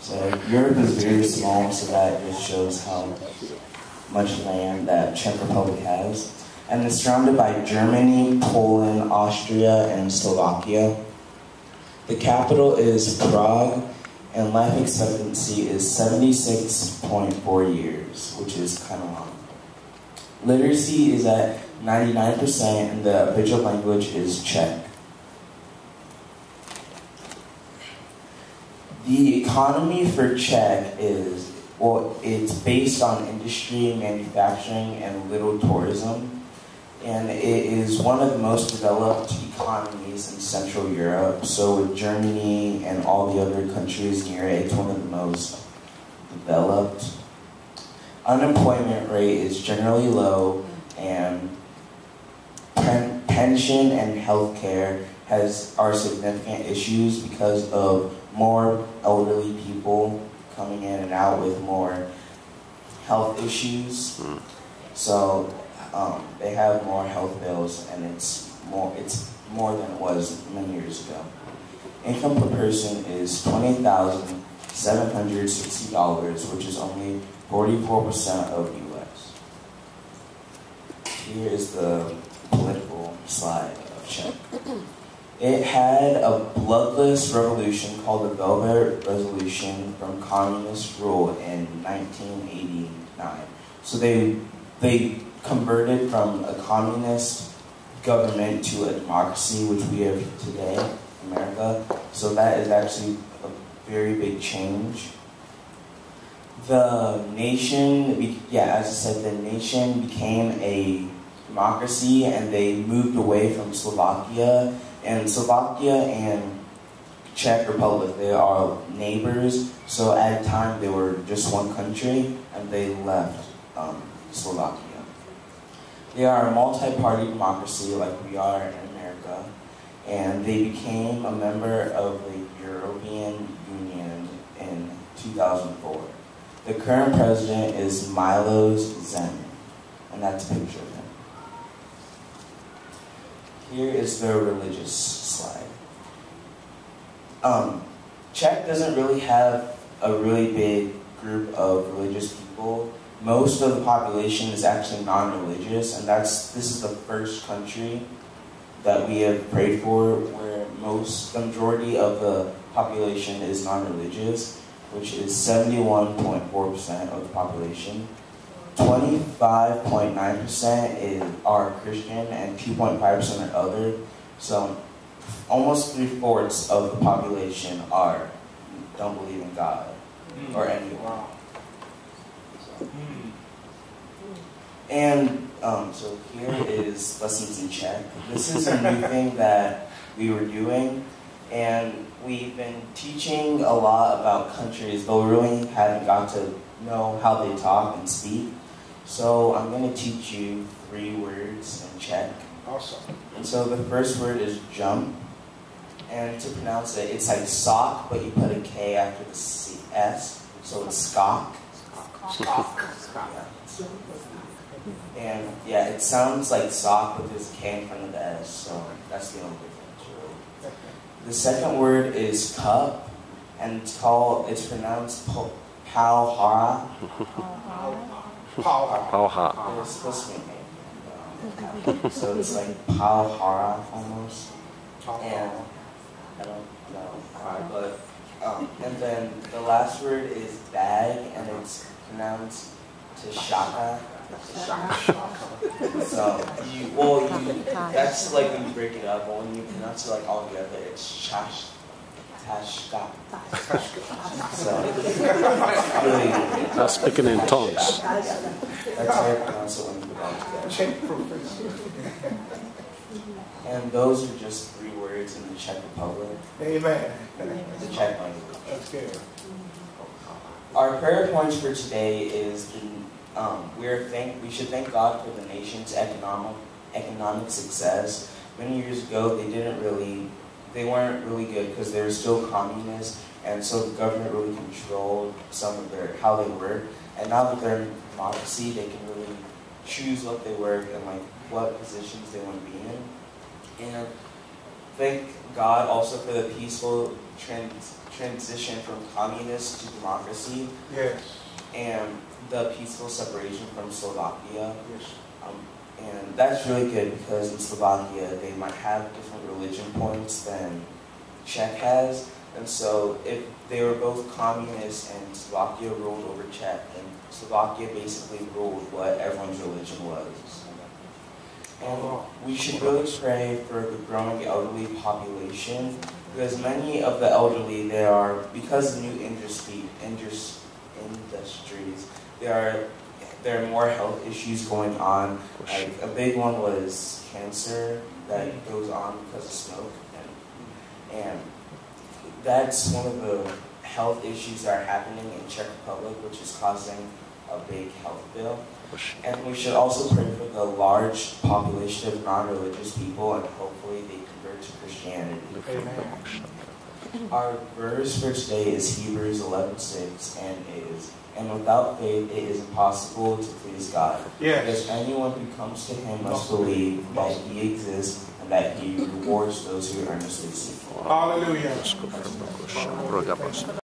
So Europe is very small, so that just shows how much land that Czech Republic has. And it's surrounded by Germany, Poland, Austria, and Slovakia. The capital is Prague, and life expectancy is 76.4 years, which is kind of long. Literacy is at 99%, and the official language is Czech. The economy for Czech is, well, it's based on industry, manufacturing, and little tourism. And it is one of the most developed economies in Central Europe. So with Germany and all the other countries near it, it's one of the most developed. Unemployment rate is generally low, and pension and healthcare are significant issues because of more elderly people coming in and out with more health issues. So they have more health bills, and it's more than it was many years ago. Income per person is $20,760, which is only 44% of U.S. Here is the political slide of Czech. It had a bloodless revolution called the Velvet Revolution from communist rule in 1989. So they converted from a communist government to a democracy, which we have today, America. So that is actually a very big change. The nation, as I said, the nation became a democracy, and they moved away from Slovakia. And Slovakia and Czech Republic, they are neighbors. So at a time, they were just one country, and they left Slovakia. They are a multi-party democracy like we are in America, and they became a member of the European Union in 2004. The current president is Milos Zeman, and that's a picture of him. Here is the religious slide. Czech doesn't really have a really big group of religious people. Most of the population is actually non-religious, and this is the first country that we have prayed for where the majority of the population is non-religious, which is 71.4% of the population. 25.9% are Christian, and 2.5% are other. So almost 3/4 of the population don't believe in God or anyone. And so here is lessons in Czech. This is a new thing that we were doing, and we've been teaching a lot about countries, but we really haven't got to know how they talk and speak. So I'm going to teach you 3 words in Czech. Awesome. And so the first word is jump. And to pronounce it, it's like sock, but you put a K after the S. So it's skok. Skok. Yeah. And yeah, it sounds like sock, but there's a K in front of the S. So that's the only difference, really. The second word is cup. And it's pronounced pauhara. Pauha. It's supposed to be named. So it's like pauhara almost. And I don't know why, but and then the last word is bag, and it's pronounced tashaka. So that's like when you break it up, but when you pronounce it like all together, it's tashka. So really, That's speaking in tongues. that's how you pronounce it when you put it all together. And those are just 3 words in the Czech Republic. Amen. The Czech language. That's good. Our prayer points for today is we should thank God for the nation's economic success. Many years ago, they weren't really good because they were still communist, and so the government really controlled how they work. And now that they're in democracy, they can really choose what they work and like what positions they want to be in. And thank God also for the peaceful transition from communist to democracy Yes. and the peaceful separation from Slovakia. Yes. And that's really good because in Slovakia they might have different religion points than Czech has. And so if they were both communist and Slovakia ruled over Czech, and Slovakia basically ruled what everyone's religion was. And we should really pray for the growing elderly population because many of the elderly, because of new industries, there are more health issues going on. Like a big one was cancer that goes on because of smoke, and that's one of the health issues that are happening in Czech Republic, which is causing a big health bill. And we should also pray for the large population of non-religious people, and hopefully they convert to Christianity. Amen. Our verse for today is Hebrews 11:6, and without faith it is impossible to please God. Yes. Because anyone who comes to Him must believe that He exists and that He rewards those who earnestly seek Him. Hallelujah.